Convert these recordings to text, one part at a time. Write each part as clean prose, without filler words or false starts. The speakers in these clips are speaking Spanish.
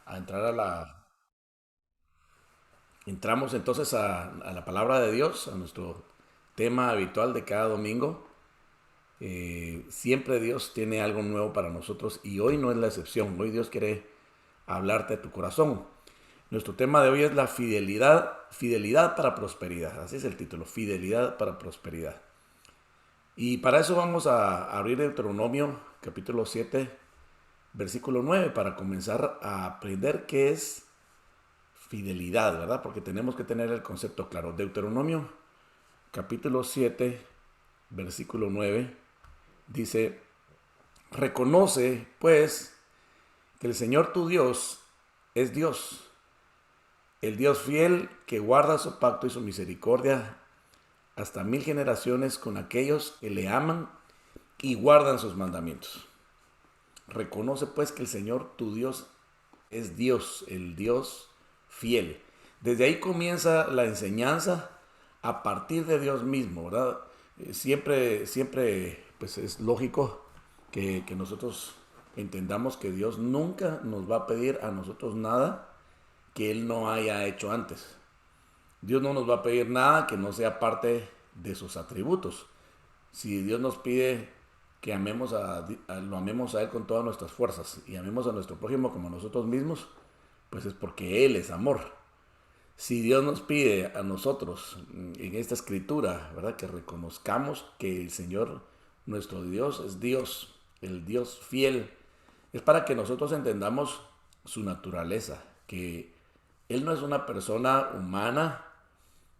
a entrar a la... Entramos entonces a la palabra de Dios, a nuestro tema habitual de cada domingo. Siempre Dios tiene algo nuevo para nosotros y hoy no es la excepción. Hoy Dios quiere hablarte a tu corazón. Nuestro tema de hoy es la fidelidad, fidelidad para prosperidad. Así es el título, fidelidad para prosperidad. Y para eso vamos a abrir Deuteronomio capítulo 7, versículo 9, para comenzar a aprender qué es fidelidad, ¿verdad? Porque tenemos que tener el concepto claro. Deuteronomio capítulo 7, versículo 9, dice, reconoce pues que el Señor tu Dios es Dios, el Dios fiel que guarda su pacto y su misericordia hasta 1000 generaciones con aquellos que le aman y guardan sus mandamientos. Reconoce pues que el Señor tu Dios es Dios, el Dios fiel. Desde ahí comienza la enseñanza a partir de Dios mismo, ¿verdad? Siempre, pues es lógico que nosotros entendamos que Dios nunca nos va a pedir a nosotros nada que Él no haya hecho antes. Dios no nos va a pedir nada que no sea parte de sus atributos. Si Dios nos pide que lo amemos a Él con todas nuestras fuerzas y amemos a nuestro prójimo como a nosotros mismos, pues es porque Él es amor. Si Dios nos pide a nosotros en esta escritura, ¿verdad? Que reconozcamos que el Señor, nuestro Dios, es Dios, el Dios fiel, es para que nosotros entendamos su naturaleza, que Él no es una persona humana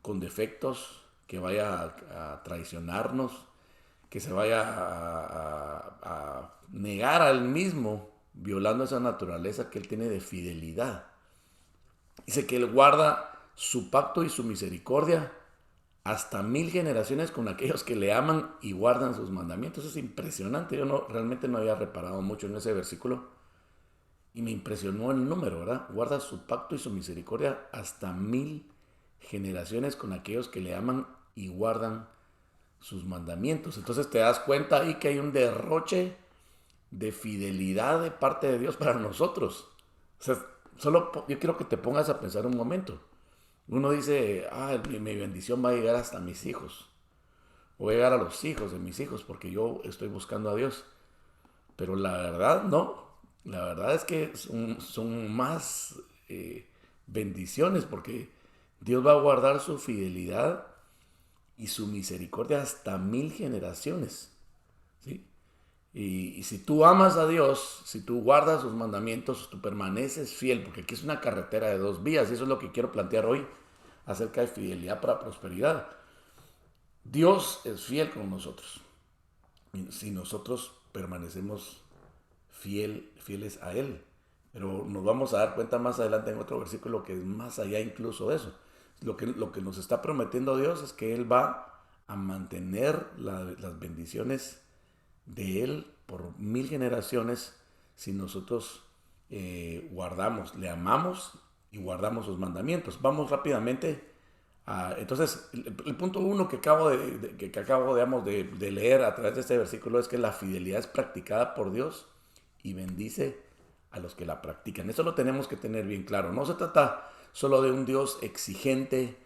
con defectos que vaya a traicionarnos, que se vaya a negar al mismo, violando esa naturaleza que Él tiene de fidelidad. Dice que Él guarda su pacto y su misericordia hasta 1000 generaciones con aquellos que le aman y guardan sus mandamientos. Eso es impresionante. Yo realmente no había reparado mucho en ese versículo y me impresionó el número, ¿verdad? Guarda su pacto y su misericordia hasta 1000 generaciones con aquellos que le aman y guardan sus mandamientos. Entonces te das cuenta ahí que hay un derroche de fidelidad de parte de Dios para nosotros. O sea, yo quiero que te pongas a pensar un momento. Uno dice, mi bendición va a llegar hasta mis hijos. O va a llegar a los hijos de mis hijos porque yo estoy buscando a Dios. Pero la verdad no. La verdad es que son más bendiciones porque Dios va a guardar su fidelidad y su misericordia hasta 1000 generaciones. ¿Sí? Y si tú amas a Dios, si tú guardas sus mandamientos, tú permaneces fiel, porque aquí es una carretera de dos vías, y eso es lo que quiero plantear hoy acerca de fidelidad para prosperidad. Dios es fiel con nosotros. Si nosotros permanecemos fieles a Él. Pero nos vamos a dar cuenta más adelante en otro versículo que es más allá incluso de eso. Lo que nos está prometiendo Dios es que Él va a mantener las bendiciones de Él por 1000 generaciones si nosotros guardamos, le amamos y guardamos sus mandamientos. Vamos rápidamente entonces, el punto uno que acabo digamos, de leer a través de este versículo es que la fidelidad es practicada por Dios y bendice a los que la practican. Eso lo tenemos que tener bien claro. No se trata solo de un Dios exigente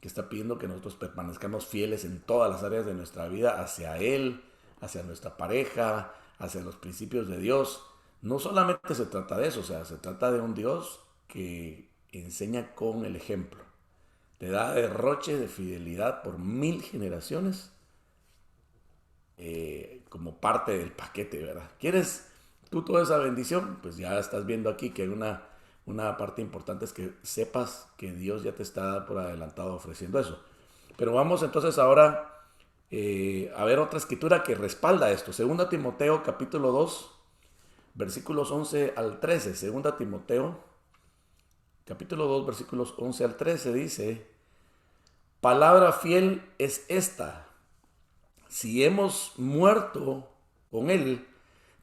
que está pidiendo que nosotros permanezcamos fieles en todas las áreas de nuestra vida hacia Él, hacia nuestra pareja, hacia los principios de Dios. No solamente se trata de eso, o sea, se trata de un Dios que enseña con el ejemplo. Te da derroche de fidelidad por 1000 generaciones como parte del paquete, ¿verdad? ¿Quieres tú toda esa bendición? Pues ya estás viendo aquí que hay una parte importante es que sepas que Dios ya te está por adelantado ofreciendo eso. Pero vamos entonces ahora a ver otra escritura que respalda esto. Segunda Timoteo capítulo 2, versículos 11 al 13. Segunda Timoteo capítulo 2, versículos 11 al 13 dice, palabra fiel es esta. Si hemos muerto con Él,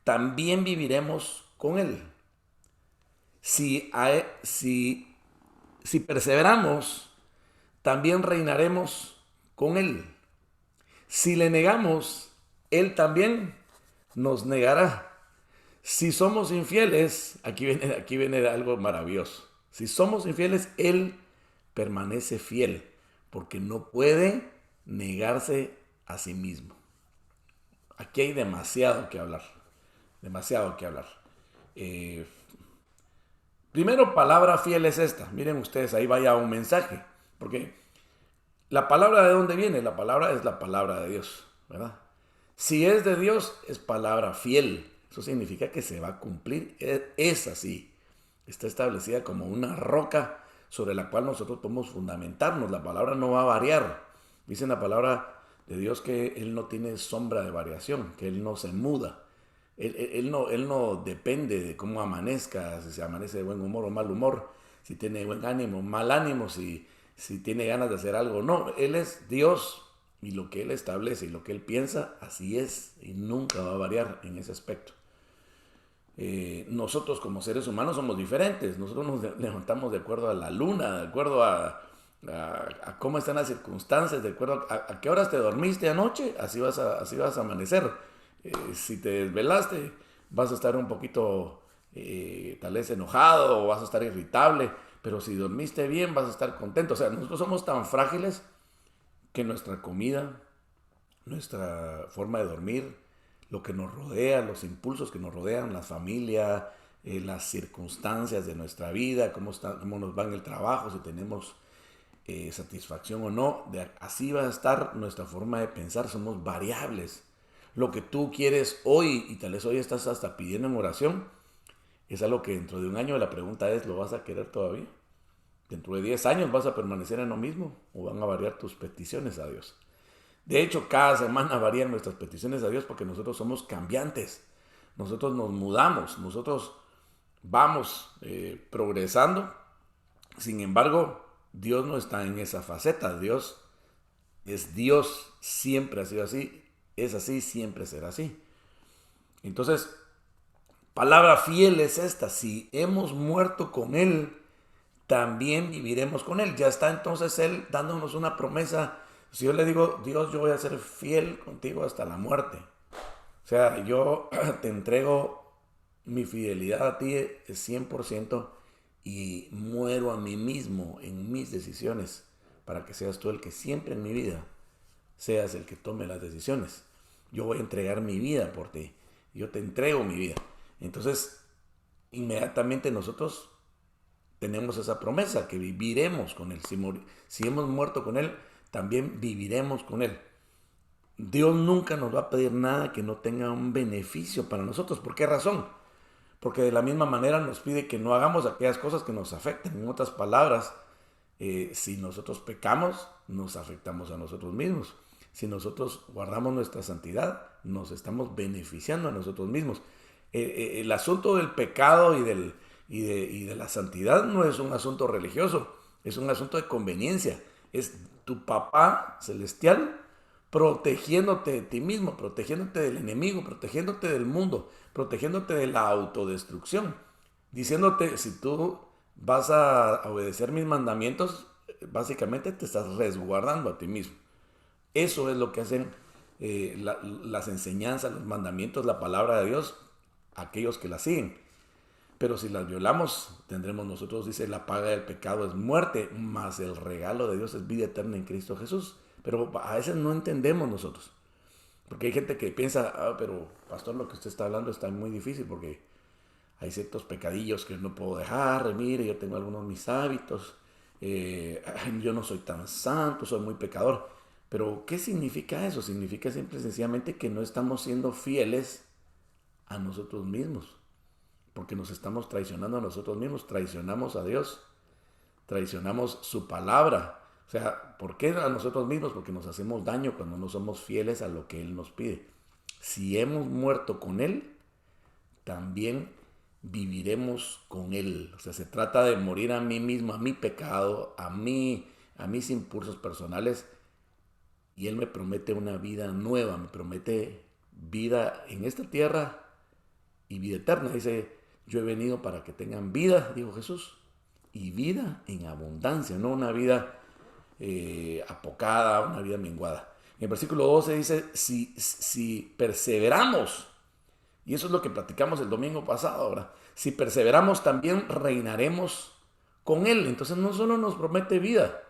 también viviremos con Él. Si perseveramos, también reinaremos con Él. Si le negamos, Él también nos negará. Si somos infieles, aquí viene algo maravilloso. Si somos infieles, Él permanece fiel, porque no puede negarse a sí mismo. Aquí hay demasiado que hablar, demasiado que hablar. Eh, Primero, palabra fiel es esta. Miren ustedes, ahí vaya un mensaje, porque la palabra de dónde viene, la palabra es la palabra de Dios, ¿verdad? Si es de Dios, es palabra fiel. Eso significa que se va a cumplir. Es así. Está establecida como una roca sobre la cual nosotros podemos fundamentarnos. La palabra no va a variar. Dice en la palabra de Dios que Él no tiene sombra de variación, que Él no se muda. Él no depende de cómo amanezca, si se amanece de buen humor o mal humor, si tiene buen ánimo, mal ánimo, si tiene ganas de hacer algo. No, Él es Dios y lo que Él establece y lo que Él piensa, así es y nunca va a variar en ese aspecto. Nosotros como seres humanos somos diferentes, nosotros nos levantamos de acuerdo a la luna, de acuerdo a cómo están las circunstancias, de acuerdo a qué horas te dormiste anoche, así vas a amanecer. Si te desvelaste, vas a estar un poquito tal vez enojado o vas a estar irritable, pero si dormiste bien vas a estar contento. O sea, nosotros somos tan frágiles que nuestra comida, nuestra forma de dormir, lo que nos rodea, los impulsos que nos rodean, la familia, las circunstancias de nuestra vida, cómo nos va en el trabajo, si tenemos satisfacción o no, así va a estar nuestra forma de pensar, somos variables. Lo que tú quieres hoy, y tal vez hoy estás hasta pidiendo en oración, es algo que dentro de un año la pregunta es, ¿lo vas a querer todavía? Dentro de 10 años vas a permanecer en lo mismo o van a variar tus peticiones a Dios. De hecho, cada semana varían nuestras peticiones a Dios porque nosotros somos cambiantes. Nosotros nos mudamos, nosotros vamos progresando. Sin embargo, Dios no está en esa faceta. Dios es Dios, siempre ha sido así, es así, siempre será así. Entonces, palabra fiel es esta: si hemos muerto con Él, también viviremos con Él. Ya está entonces Él dándonos una promesa. Si yo le digo, Dios, yo voy a ser fiel contigo hasta la muerte. O sea, yo te entrego mi fidelidad a ti es 100% y muero a mí mismo en mis decisiones para que seas tú el que siempre en mi vida seas el que tome las decisiones. Yo voy a entregar mi vida por ti. Yo te entrego mi vida. Entonces, inmediatamente nosotros tenemos esa promesa que viviremos con Él. Si hemos muerto con Él, también viviremos con Él. Dios nunca nos va a pedir nada que no tenga un beneficio para nosotros. ¿Por qué razón? Porque de la misma manera nos pide que no hagamos aquellas cosas que nos afecten. En otras palabras, si nosotros pecamos, nos afectamos a nosotros mismos. Si nosotros guardamos nuestra santidad, nos estamos beneficiando a nosotros mismos. El asunto del pecado y de la santidad no es un asunto religioso, es un asunto de conveniencia. Es tu papá celestial protegiéndote de ti mismo, protegiéndote del enemigo, protegiéndote del mundo, protegiéndote de la autodestrucción, diciéndote, si tú vas a obedecer mis mandamientos, básicamente te estás resguardando a ti mismo. Eso es lo que hacen las enseñanzas, los mandamientos, la palabra de Dios, aquellos que la siguen. Pero si las violamos, tendremos nosotros, dice, la paga del pecado es muerte, mas el regalo de Dios es vida eterna en Cristo Jesús. Pero a veces no entendemos nosotros. Porque hay gente que piensa, pero pastor, lo que usted está hablando está muy difícil porque hay ciertos pecadillos que no puedo dejar. Mire, yo tengo algunos de mis hábitos. Yo no soy tan santo, soy muy pecador. Pero, ¿qué significa eso? Significa simple y sencillamente que no estamos siendo fieles a nosotros mismos. Porque nos estamos traicionando a nosotros mismos. Traicionamos a Dios. Traicionamos su palabra. O sea, ¿por qué a nosotros mismos? Porque nos hacemos daño cuando no somos fieles a lo que Él nos pide. Si hemos muerto con Él, también viviremos con Él. O sea, se trata de morir a mí mismo, a mi pecado, a mis impulsos personales. Y Él me promete una vida nueva, me promete vida en esta tierra y vida eterna. Dice, yo he venido para que tengan vida, dijo Jesús, y vida en abundancia, no una vida apocada, una vida menguada. En el versículo 12 dice, si perseveramos Y eso es lo que platicamos el domingo pasado, ¿verdad? Si perseveramos, también reinaremos con Él. Entonces no solo nos promete vida,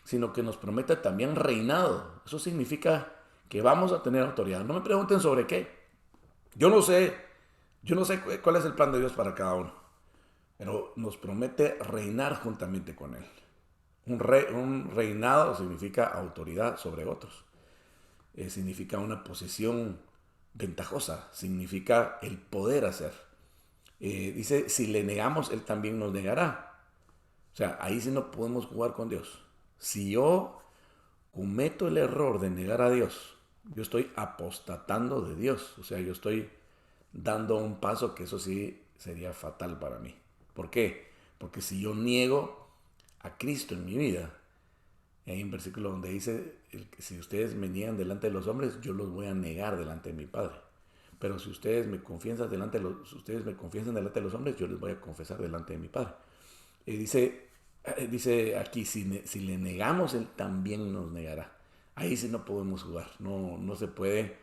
sino que nos promete también reinado. Eso significa que vamos a tener autoridad. No me pregunten sobre qué. Yo no sé, yo no sé cuál es el plan de Dios para cada uno, pero nos promete reinar juntamente con Él. Un reinado significa autoridad sobre otros. Significa una posición ventajosa, significa el poder hacer. Dice, si le negamos, Él también nos negará. O sea, ahí sí no podemos jugar con Dios. Si yo cometo el error de negar a Dios, yo estoy apostatando de Dios. O sea, yo estoy dando un paso que eso sí sería fatal para mí. ¿Por qué? Porque si yo niego a Cristo en mi vida, hay un versículo donde dice, si ustedes me niegan delante de los hombres, yo los voy a negar delante de mi Padre. Pero si ustedes me confiesan delante de los hombres, yo les voy a confesar delante de mi Padre. Dice aquí, si le negamos, Él también nos negará. Ahí sí no podemos jugar. No se puede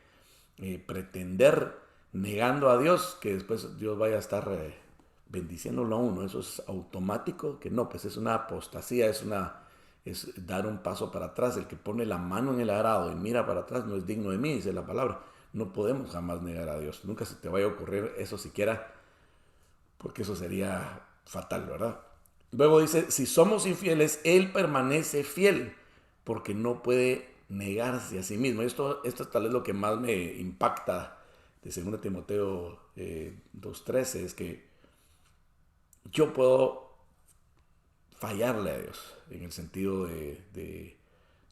pretender negando a Dios que después Dios vaya a estar bendiciéndolo a uno. Eso es automático, que no, pues es una apostasía, es dar un paso para atrás. El que pone la mano en el arado y mira para atrás no es digno de mí, dice la palabra. No podemos jamás negar a Dios. Nunca se te vaya a ocurrir eso siquiera, porque eso sería fatal, ¿verdad? Luego dice, si somos infieles, Él permanece fiel, porque no puede negarse a sí mismo. Esto tal vez lo que más me impacta de 2 Timoteo 2:13, es que yo puedo fallarle a Dios, en el sentido de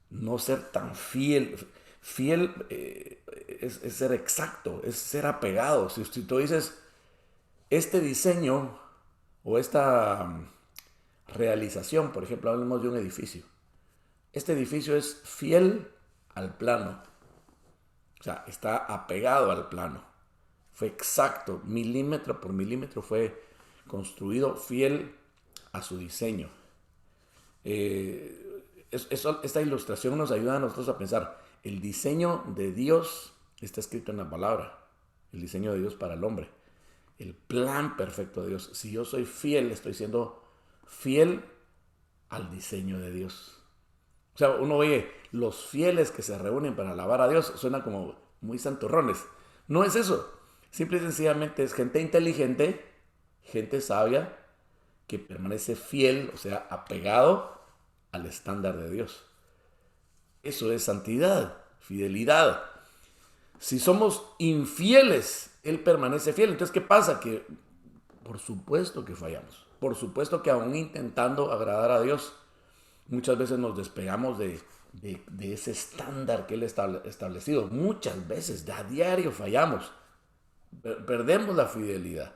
no ser tan fiel. Fiel es ser exacto, es ser apegado. Si tú dices, este diseño o esta realización, por ejemplo, hablemos de un edificio. Este edificio es fiel al plano. O sea, está apegado al plano. Fue exacto, milímetro por milímetro fue construido fiel a su diseño. Esta ilustración nos ayuda a nosotros a pensar, el diseño de Dios está escrito en la palabra, el diseño de Dios para el hombre, el plan perfecto de Dios. Si yo soy fiel, estoy siendo fiel al diseño de Dios. O sea, uno oye, los fieles que se reúnen para alabar a Dios, suena como muy santurrones. No es eso. Simple y sencillamente es gente inteligente, gente sabia, que permanece fiel, o sea, apegado al estándar de Dios. Eso es santidad, fidelidad. Si somos infieles, Él permanece fiel. Entonces, ¿qué pasa? Que por supuesto que fallamos. Por supuesto que aún intentando agradar a Dios, muchas veces nos despegamos de ese estándar que Él ha establecido. Muchas veces, a diario fallamos. Perdemos la fidelidad.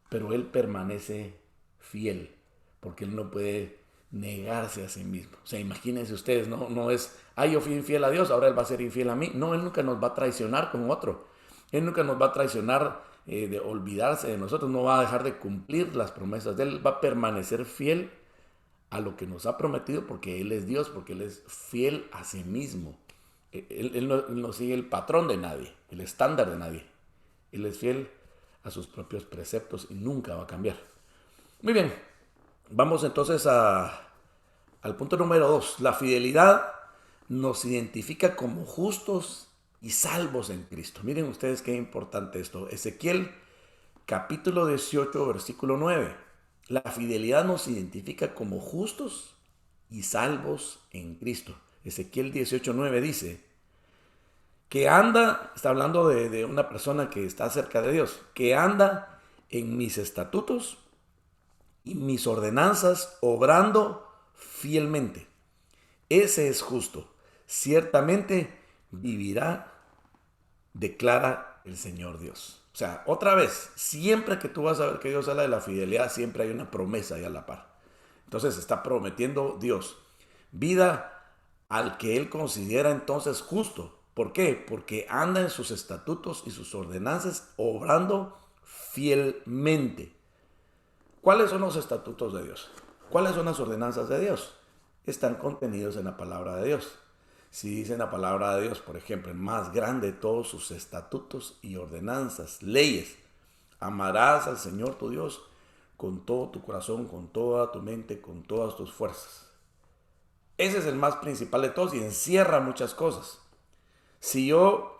Pero Él permanece fiel, porque Él no puede negarse a sí mismo. O sea, imagínense ustedes, no es, yo fui infiel a Dios, ahora Él va a ser infiel a mí. No, Él nunca nos va a traicionar con otro. Él nunca nos va a traicionar de olvidarse de nosotros, no va a dejar de cumplir las promesas de Él, va a permanecer fiel a lo que nos ha prometido, porque Él es Dios, porque Él es fiel a sí mismo. Él no sigue el patrón de nadie, el estándar de nadie. Él es fiel a sus propios preceptos y nunca va a cambiar. Muy bien, vamos entonces al punto número 2. La fidelidad nos identifica como justos y salvos en Cristo. Miren ustedes qué importante esto. Ezequiel capítulo 18, versículo 9. La fidelidad nos identifica como justos y salvos en Cristo. Ezequiel 18:9 dice que anda, está hablando de una persona que está cerca de Dios, que anda en mis estatutos y mis ordenanzas, obrando fielmente. Ese es justo. Ciertamente vivirá, declara el Señor Dios. O sea, otra vez, siempre que tú vas a ver que Dios habla de la fidelidad, siempre hay una promesa ahí a la par. Entonces está prometiendo Dios vida al que Él considera entonces justo. ¿Por qué? Porque anda en sus estatutos y sus ordenanzas, obrando fielmente. ¿Cuáles son los estatutos de Dios? ¿Cuáles son las ordenanzas de Dios? Están contenidos en la palabra de Dios. Si dice en la palabra de Dios, por ejemplo, el más grande de todos sus estatutos y ordenanzas, leyes, amarás al Señor tu Dios con todo tu corazón, con toda tu mente, con todas tus fuerzas. Ese es el más principal de todos y encierra muchas cosas. Si yo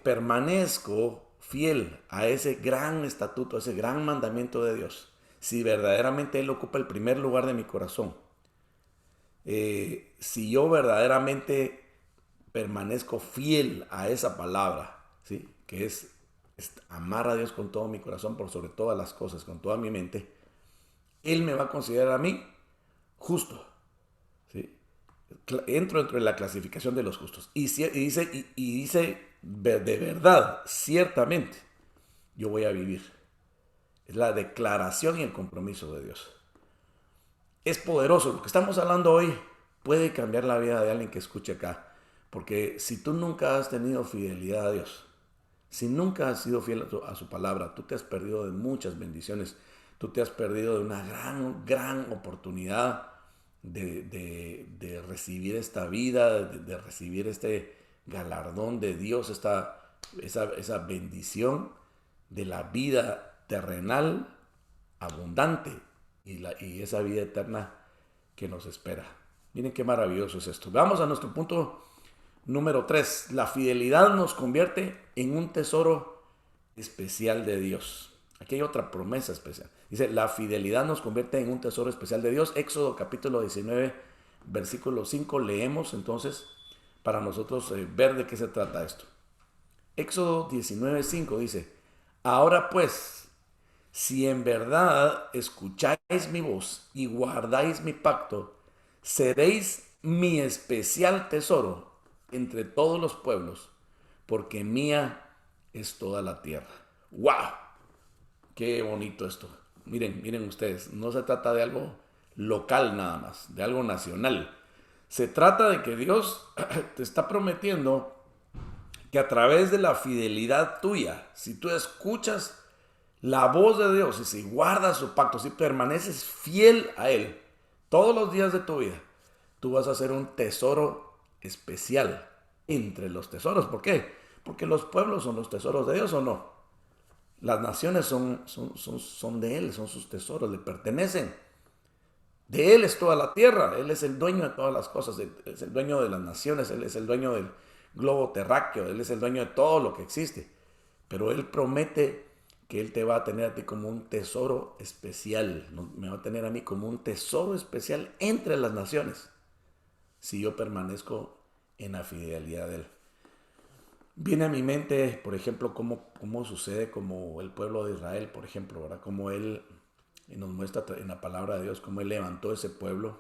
permanezco fiel a ese gran estatuto, a ese gran mandamiento de Dios, si verdaderamente Él ocupa el primer lugar de mi corazón, si yo verdaderamente permanezco fiel a esa palabra, ¿sí? Que es amar a Dios con todo mi corazón, por sobre todas las cosas, con toda mi mente, Él me va a considerar a mí justo. ¿Sí? Entro dentro de la clasificación de los justos. Y dice de verdad, ciertamente, yo voy a vivir. Es la declaración y el compromiso de Dios. Es poderoso. Lo que estamos hablando hoy puede cambiar la vida de alguien que escuche acá. Porque si tú nunca has tenido fidelidad a Dios, si nunca has sido fiel a su palabra, tú te has perdido de muchas bendiciones. Tú te has perdido de una gran oportunidad de recibir esta vida, de recibir este galardón de Dios, esa bendición de la vida terrenal abundante y esa vida eterna que nos espera. Miren qué maravilloso es esto. Vamos a nuestro punto número 3. La fidelidad nos convierte en un tesoro especial de Dios. Aquí hay otra promesa especial. Dice, la fidelidad nos convierte en un tesoro especial de Dios. Éxodo capítulo 19, versículo 5. Leemos entonces para nosotros ver de qué se trata esto. Éxodo 19, 5 dice, ahora pues, si en verdad escucháis mi voz y guardáis mi pacto, seréis mi especial tesoro entre todos los pueblos, porque mía es toda la tierra. ¡Wow! Qué bonito esto. Miren ustedes, no se trata de algo local nada más, de algo nacional. Se trata de que Dios te está prometiendo que a través de la fidelidad tuya, si tú escuchas la voz de Dios y si guardas su pacto, si permaneces fiel a Él todos los días de tu vida, tú vas a ser un tesoro especial entre los tesoros. ¿Por qué? Porque los pueblos son los tesoros de Dios, ¿o no? Las naciones son de Él, son sus tesoros, le pertenecen. De Él es toda la tierra, Él es el dueño de todas las cosas, es el dueño de las naciones, Él es el dueño del globo terráqueo, Él es el dueño de todo lo que existe. Pero Él promete que Él te va a tener a ti como un tesoro especial, me va a tener a mí como un tesoro especial entre las naciones, si yo permanezco en la fidelidad de Él. Viene a mi mente, por ejemplo, cómo sucede como el pueblo de Israel, por ejemplo, ¿verdad? Cómo Él nos muestra en la palabra de Dios, cómo Él levantó ese pueblo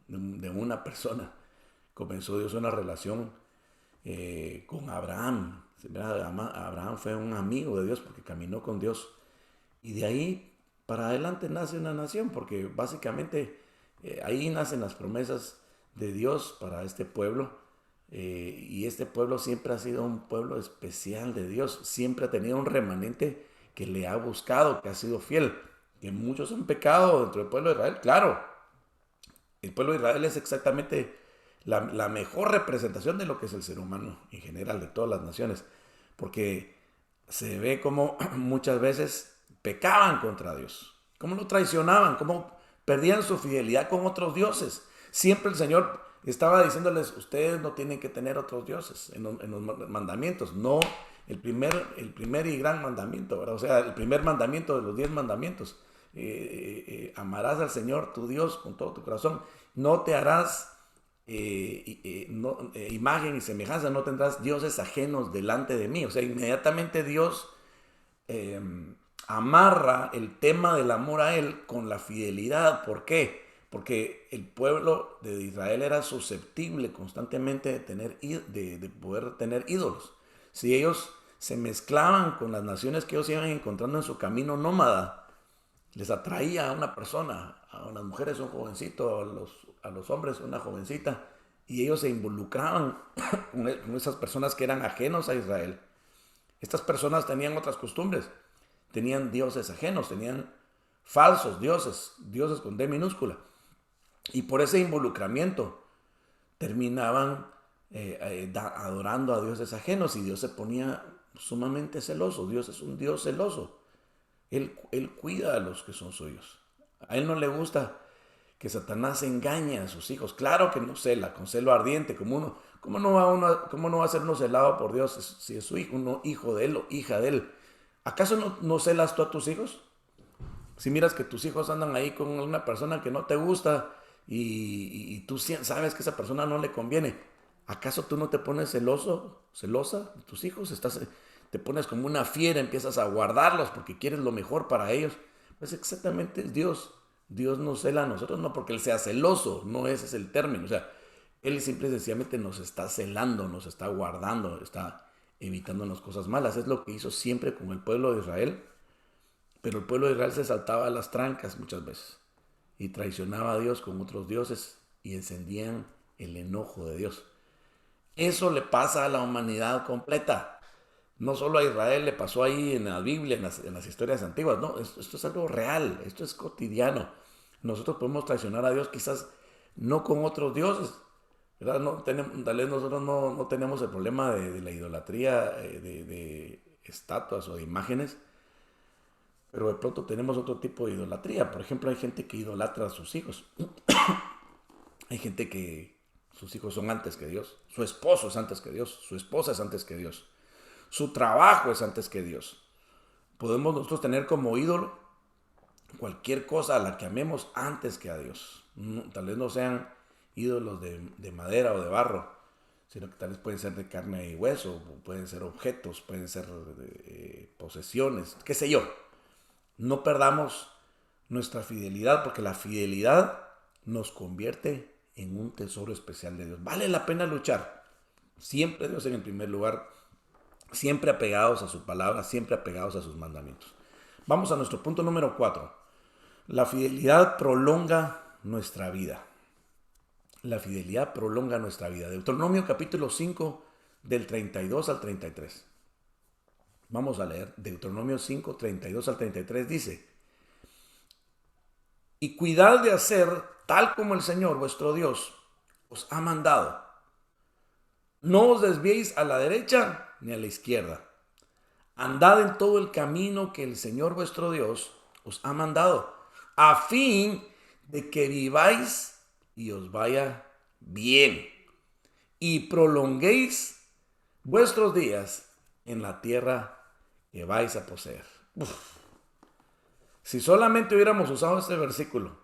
de una persona. Comenzó Dios una relación con Abraham. Abraham fue un amigo de Dios porque caminó con Dios. Y de ahí para adelante nace una nación, porque básicamente ahí nacen las promesas de Dios para este pueblo. Y este pueblo siempre ha sido un pueblo especial de Dios. Siempre ha tenido un remanente que le ha buscado, que ha sido fiel. Que muchos han pecado dentro del pueblo de Israel. Claro, el pueblo de Israel es exactamente la mejor representación de lo que es el ser humano en general, de todas las naciones. Porque se ve como muchas veces pecaban contra Dios. Cómo lo traicionaban, cómo perdían su fidelidad con otros dioses. Siempre el Señor estaba diciéndoles, ustedes no tienen que tener otros dioses en los mandamientos. No, el primer y gran mandamiento, ¿verdad? O sea, el primer mandamiento de los 10 mandamientos. Amarás al Señor tu Dios con todo tu corazón. No te harás imagen y semejanza, no tendrás dioses ajenos delante de mí. O sea, inmediatamente Dios amarra el tema del amor a Él con la fidelidad. ¿Por qué? Porque el pueblo de Israel era susceptible constantemente de poder tener ídolos. Si ellos se mezclaban con las naciones que ellos iban encontrando en su camino nómada, les atraía a una persona, a las mujeres un jovencito, a los hombres una jovencita, y ellos se involucraban con esas personas que eran ajenos a Israel. Estas personas tenían otras costumbres, tenían dioses ajenos, tenían falsos dioses, dioses con D minúscula. Y por ese involucramiento, terminaban adorando a dioses ajenos y Dios se ponía sumamente celoso. Dios es un Dios celoso. Él cuida a los que son suyos. A Él no le gusta que Satanás engañe a sus hijos. Claro que no cela, con celo ardiente, ¿cómo no va a ser uno celado por Dios si es su hijo, uno hijo de Él o hija de Él? ¿Acaso no celas tú a tus hijos? Si miras que tus hijos andan ahí con una persona que no te gusta y tú sabes que esa persona no le conviene, ¿acaso tú no te pones celosa de tus hijos? Te pones como una fiera, empiezas a guardarlos porque quieres lo mejor para ellos. Pues exactamente es Dios. Dios nos cela a nosotros, no porque Él sea celoso, no ese es el término. O sea, Él simple y sencillamente nos está celando, nos está guardando, está evitándonos cosas malas. Es lo que hizo siempre con el pueblo de Israel. Pero el pueblo de Israel se saltaba a las trancas muchas veces y traicionaba a Dios con otros dioses y encendían el enojo de Dios. Eso le pasa a la humanidad completa. No solo a Israel, le pasó ahí en la Biblia, en las historias antiguas. No, esto es algo real, esto es cotidiano. Nosotros podemos traicionar a Dios quizás no con otros dioses, ¿verdad? Tal vez nosotros no tenemos el problema de la idolatría, de estatuas o de imágenes, pero de pronto tenemos otro tipo de idolatría. Por ejemplo, hay gente que idolatra a sus hijos. Hay gente que sus hijos son antes que Dios. Su esposo es antes que Dios. Su esposa es antes que Dios. Su trabajo es antes que Dios. Podemos nosotros tener como ídolo cualquier cosa a la que amemos antes que a Dios. Tal vez no sean ídolos de madera o de barro, sino que tal vez pueden ser de carne y hueso, pueden ser objetos, pueden ser posesiones, qué sé yo. No perdamos nuestra fidelidad, porque la fidelidad nos convierte en un tesoro especial de Dios. Vale la pena luchar. Siempre Dios en el primer lugar, siempre apegados a su palabra, siempre apegados a sus mandamientos. Vamos a nuestro punto número 4. La fidelidad prolonga nuestra vida. La fidelidad prolonga nuestra vida. Deuteronomio capítulo 5, del 32 al 33. Vamos a leer Deuteronomio 5, 32 al 33. Dice: y cuidad de hacer tal como el Señor vuestro Dios os ha mandado. No os desviéis a la derecha ni a la izquierda. Andad en todo el camino que el Señor vuestro Dios os ha mandado, a fin de que viváis y os vaya bien, y prolonguéis vuestros días en la tierra que vais a poseer. Si solamente hubiéramos usado este versículo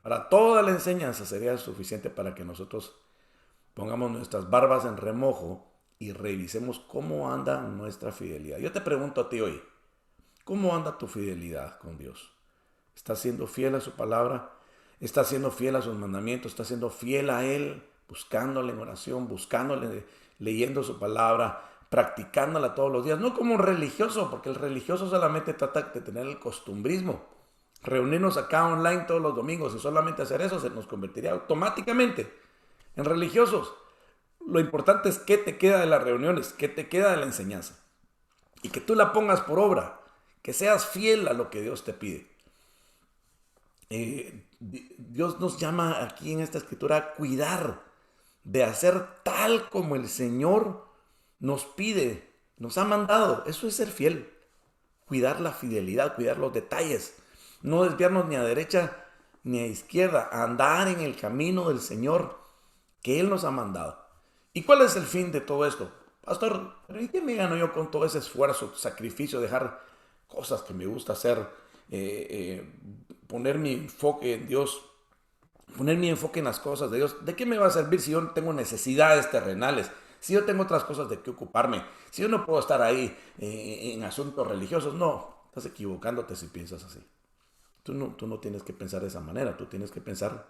para toda la enseñanza, sería suficiente para que nosotros pongamos nuestras barbas en remojo y revisemos cómo anda nuestra fidelidad. Yo te pregunto a ti hoy, ¿cómo anda tu fidelidad con Dios? ¿Estás siendo fiel a su palabra? ¿Estás siendo fiel a sus mandamientos? ¿Estás siendo fiel a Él? Buscándole en oración, buscándole, leyendo su palabra, practicándola todos los días. No como un religioso, porque el religioso solamente trata de tener el costumbrismo. Reunirnos acá online todos los domingos y solamente hacer eso se nos convertiría automáticamente en religiosos. Lo importante es qué te queda de las reuniones, qué te queda de la enseñanza. Y que tú la pongas por obra, que seas fiel a lo que Dios te pide. Dios nos llama aquí en esta escritura a cuidar de hacer tal como el Señor nos pide, nos ha mandado. Eso es ser fiel. Cuidar la fidelidad, cuidar los detalles. No desviarnos ni a derecha ni a izquierda. Andar en el camino del Señor que Él nos ha mandado. ¿Y cuál es el fin de todo esto? Pastor, ¿y qué me gano yo con todo ese esfuerzo, sacrificio, dejar cosas que me gusta hacer, poner mi enfoque en Dios, poner mi enfoque en las cosas de Dios? ¿De qué me va a servir si yo tengo necesidades terrenales? Si yo tengo otras cosas de qué ocuparme, si yo no puedo estar ahí en asuntos religiosos. No, estás equivocándote si piensas así. Tú no tienes que pensar de esa manera. Tú tienes que pensar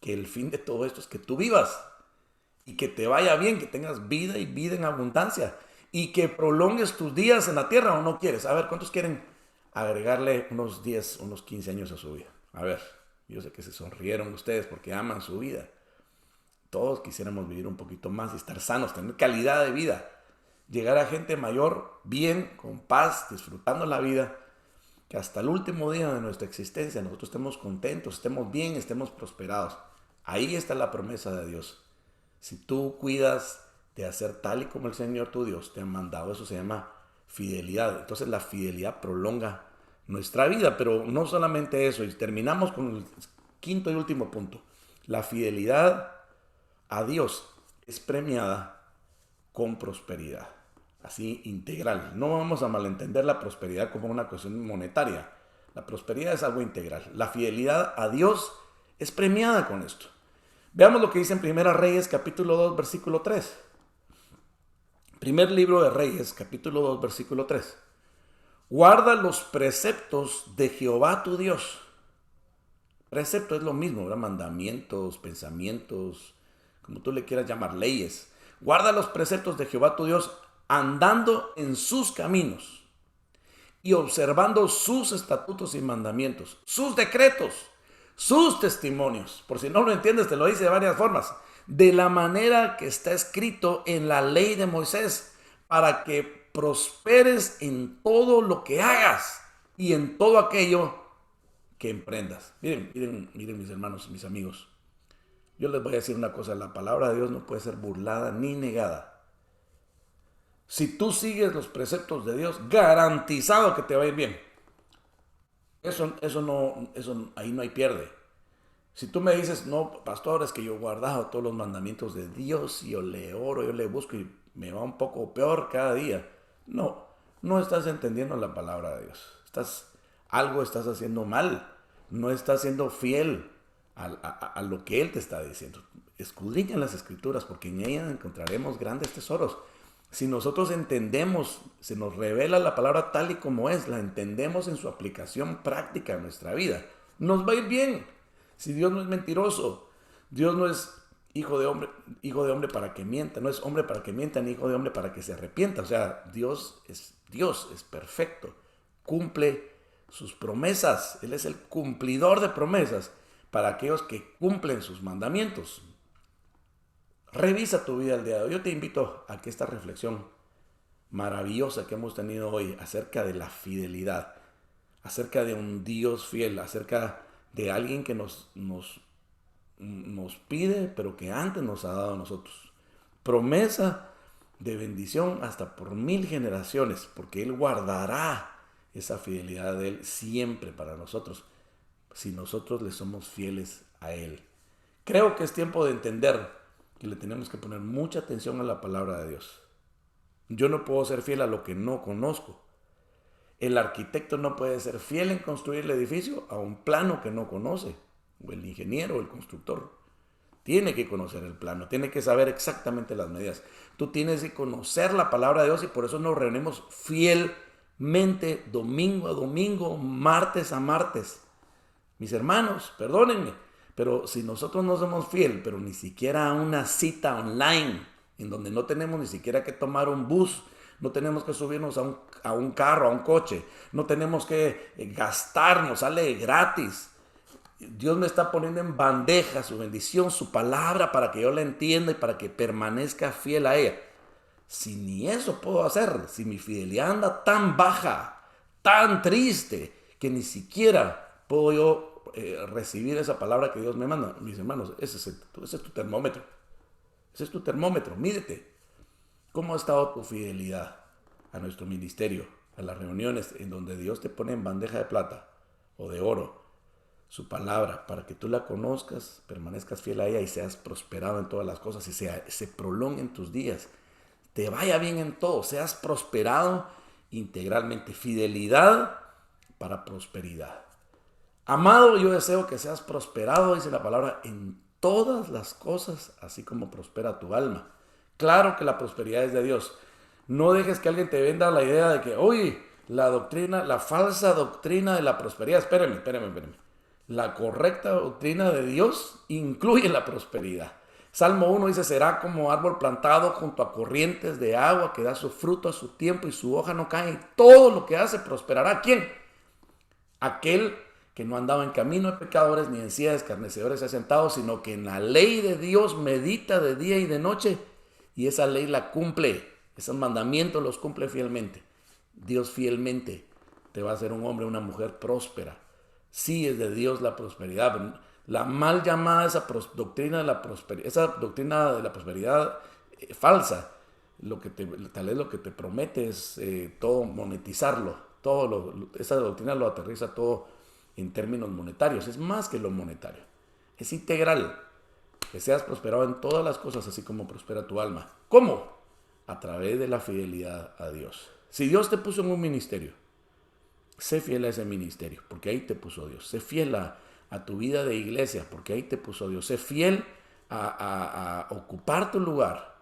que el fin de todo esto es que tú vivas y que te vaya bien, que tengas vida y vida en abundancia y que prolongues tus días en la tierra. ¿O no quieres? A ver, ¿cuántos quieren agregarle unos 10, unos 15 años a su vida? A ver, yo sé que se sonrieron ustedes porque aman su vida. Todos quisiéramos vivir un poquito más y estar sanos, tener calidad de vida, llegar a gente mayor bien, con paz, disfrutando la vida, que hasta el último día de nuestra existencia nosotros estemos contentos, estemos bien, estemos prosperados. Ahí está la promesa de Dios. Si tú cuidas de hacer tal y como el Señor tu Dios te ha mandado, eso se llama fidelidad. Entonces la fidelidad prolonga nuestra vida, pero no solamente eso. Y terminamos con el quinto y último punto. La fidelidad a Dios es premiada con prosperidad, así integral. No vamos a malentender la prosperidad como una cuestión monetaria. La prosperidad es algo integral. La fidelidad a Dios es premiada con esto. Veamos lo que dice en Primera Reyes, capítulo 2, versículo 3. Primer libro de Reyes, capítulo 2, versículo 3. Guarda los preceptos de Jehová tu Dios. Precepto es lo mismo, ¿verdad? Mandamientos, pensamientos, como tú le quieras llamar, leyes. Guarda los preceptos de Jehová tu Dios, andando en sus caminos y observando sus estatutos y mandamientos, sus decretos, sus testimonios. Por si no lo entiendes, te lo dice de varias formas. De la manera que está escrito en la ley de Moisés, para que prosperes en todo lo que hagas y en todo aquello que emprendas. Miren mis hermanos, mis amigos. Yo les voy a decir una cosa, la palabra de Dios no puede ser burlada ni negada. Si tú sigues los preceptos de Dios, garantizado que te va a ir bien. Ahí no hay pierde. Si tú me dices, no, pastor, es que yo he guardado todos los mandamientos de Dios, y yo le oro, yo le busco y me va un poco peor cada día. No estás entendiendo la palabra de Dios. Algo estás haciendo mal. No estás siendo fiel a lo que Él te está diciendo. Escudriña las Escrituras, porque en ellas encontraremos grandes tesoros. Si nosotros entendemos, se nos revela la palabra tal y como es, la entendemos en su aplicación práctica en nuestra vida, nos va a ir bien. Si Dios no es mentiroso, Dios no es hijo de hombre para que mienta, no es hombre para que mienta, ni hijo de hombre para que se arrepienta. O sea, Dios, es perfecto, cumple sus promesas. Él es el cumplidor de promesas para aquellos que cumplen sus mandamientos. Revisa tu vida el día de hoy. Yo te invito a que esta reflexión maravillosa que hemos tenido hoy acerca de la fidelidad, acerca de un Dios fiel, acerca de alguien que nos pide, pero que antes nos ha dado a nosotros. Promesa de bendición hasta por 1000 generaciones, porque Él guardará esa fidelidad de Él siempre para nosotros, si nosotros le somos fieles a Él. Creo que es tiempo de entender que le tenemos que poner mucha atención a la palabra de Dios. Yo no puedo ser fiel a lo que no conozco. El arquitecto no puede ser fiel en construir el edificio a un plano que no conoce. O el ingeniero o el constructor. Tiene que conocer el plano, tiene que saber exactamente las medidas. Tú tienes que conocer la palabra de Dios, y por eso nos reunimos fielmente domingo a domingo, martes a martes. Mis hermanos, perdónenme, pero si nosotros no somos fieles, pero ni siquiera a una cita online, en donde no tenemos ni siquiera que tomar un bus, no tenemos que subirnos a un carro, a un coche, no tenemos que gastarnos, sale gratis. Dios me está poniendo en bandeja su bendición, su palabra, para que yo la entienda y para que permanezca fiel a ella. Si ni eso puedo hacer, si mi fidelidad anda tan baja, tan triste, que ni siquiera puedo yo recibir esa palabra que Dios me manda, mis hermanos, ese es tu termómetro. Ese es tu termómetro, mídete. ¿Cómo ha estado tu fidelidad a nuestro ministerio, a las reuniones en donde Dios te pone en bandeja de plata o de oro su palabra, para que tú la conozcas, permanezcas fiel a ella y seas prosperado en todas las cosas, y se prolonguen tus días, te vaya bien en todo, seas prosperado integralmente? Fidelidad para prosperidad. Amado, yo deseo que seas prosperado, dice la palabra, en todas las cosas, así como prospera tu alma. Claro que la prosperidad es de Dios. No dejes que alguien te venda la idea de que, oye, la falsa doctrina de la prosperidad. Espérame. La correcta doctrina de Dios incluye la prosperidad. Salmo 1 dice, será como árbol plantado junto a corrientes de agua, que da su fruto a su tiempo y su hoja no cae, y todo lo que hace prosperará. ¿Quién? Aquel que no andaba en camino de pecadores, ni en silla de escarnecedores se ha sentado, sino que en la ley de Dios medita de día y de noche, y esa ley la cumple, esos mandamientos los cumple fielmente. Dios fielmente te va a hacer un hombre, una mujer próspera. Sí, es de Dios la prosperidad. La mal llamada doctrina esa doctrina de la prosperidad falsa, tal vez lo que te promete es todo monetizarlo, esa doctrina lo aterriza todo en términos monetarios, es más que lo monetario, es integral, que seas prosperado en todas las cosas, así como prospera tu alma. ¿Cómo? A través de la fidelidad a Dios. Si Dios te puso en un ministerio, sé fiel a ese ministerio, porque ahí te puso Dios. Sé fiel a tu vida de iglesia, porque ahí te puso Dios. Sé fiel a ocupar tu lugar.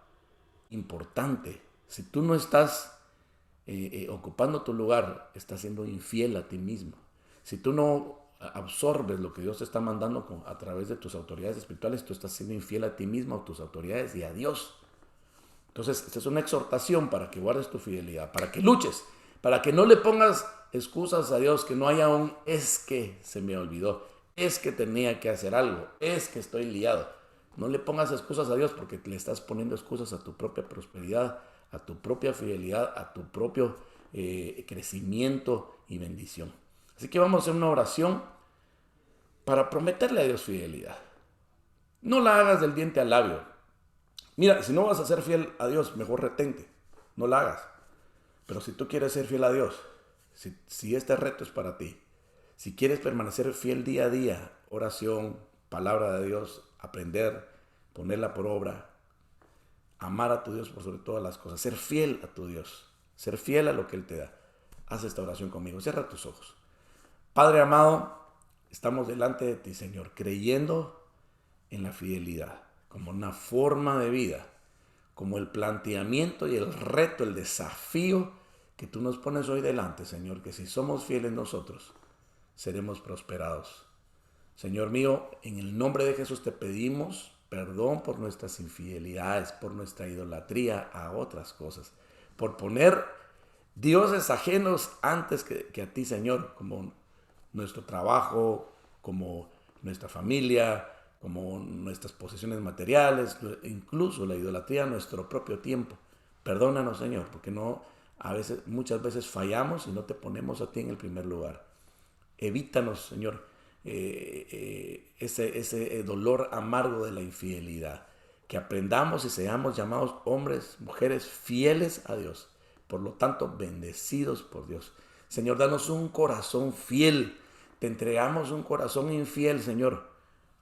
Importante. Si tú no estás ocupando tu lugar, estás siendo infiel a ti mismo. Si tú no absorbes lo que Dios te está mandando a través de tus autoridades espirituales, tú estás siendo infiel a ti mismo, a tus autoridades y a Dios. Entonces, esta es una exhortación para que guardes tu fidelidad, para que luches, para que no le pongas excusas a Dios, que no haya un es que se me olvidó, es que tenía que hacer algo, es que estoy liado. No le pongas excusas a Dios porque le estás poniendo excusas a tu propia prosperidad, a tu propia fidelidad, a tu propio crecimiento y bendición. Así que vamos a hacer una oración para prometerle a Dios fidelidad. No la hagas del diente al labio. Mira, si no vas a ser fiel a Dios, mejor retente, no la hagas. Pero si tú quieres ser fiel a Dios, si este reto es para ti, si quieres permanecer fiel día a día, oración, palabra de Dios, aprender, ponerla por obra, amar a tu Dios por sobre todas las cosas, ser fiel a tu Dios, ser fiel a lo que Él te da. Haz esta oración conmigo, cierra tus ojos. Padre amado, estamos delante de ti, Señor, creyendo en la fidelidad como una forma de vida, como el planteamiento y el reto, el desafío que tú nos pones hoy delante, Señor, que si somos fieles nosotros, seremos prosperados. Señor mío, en el nombre de Jesús te pedimos perdón por nuestras infidelidades, por nuestra idolatría a otras cosas, por poner dioses ajenos antes que a ti, Señor, como nuestro trabajo, como nuestra familia, como nuestras posesiones materiales, incluso la idolatría a nuestro propio tiempo. Perdónanos, Señor, porque muchas veces fallamos y no te ponemos a ti en el primer lugar. Evítanos, Señor, ese dolor amargo de la infidelidad. Que aprendamos y seamos llamados hombres, mujeres fieles a Dios. Por lo tanto, bendecidos por Dios. Señor, danos un corazón fiel. Te entregamos un corazón infiel, Señor,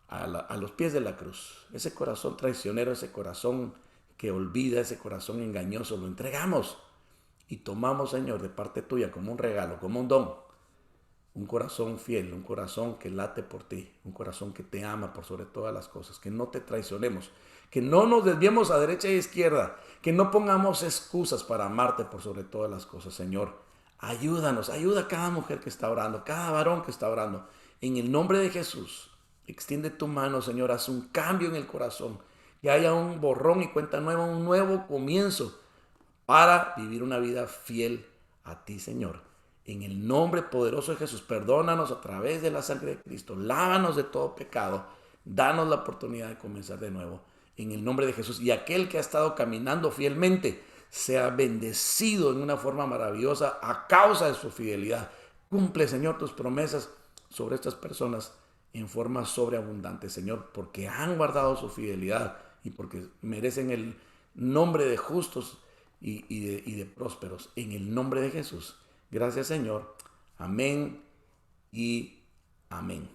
a los pies de la cruz. Ese corazón traicionero, ese corazón que olvida, ese corazón engañoso, lo entregamos y tomamos, Señor, de parte tuya como un regalo, como un don. Un corazón fiel, un corazón que late por ti, un corazón que te ama por sobre todas las cosas, que no te traicionemos, que no nos desviemos a derecha e izquierda, que no pongamos excusas para amarte por sobre todas las cosas, Señor. Ayúdanos, ayuda a cada mujer que está orando, cada varón que está orando. En el nombre de Jesús, extiende tu mano, Señor, haz un cambio en el corazón, que haya un borrón y cuenta nueva, un nuevo comienzo para vivir una vida fiel a ti, Señor. En el nombre poderoso de Jesús, perdónanos a través de la sangre de Cristo, lávanos de todo pecado, danos la oportunidad de comenzar de nuevo. En el nombre de Jesús, y aquel que ha estado caminando fielmente, sea bendecido en una forma maravillosa a causa de su fidelidad. Cumple, Señor, tus promesas sobre estas personas en forma sobreabundante, Señor, porque han guardado su fidelidad y porque merecen el nombre de justos y de prósperos. En el nombre de Jesús. Gracias, Señor. Amén y amén.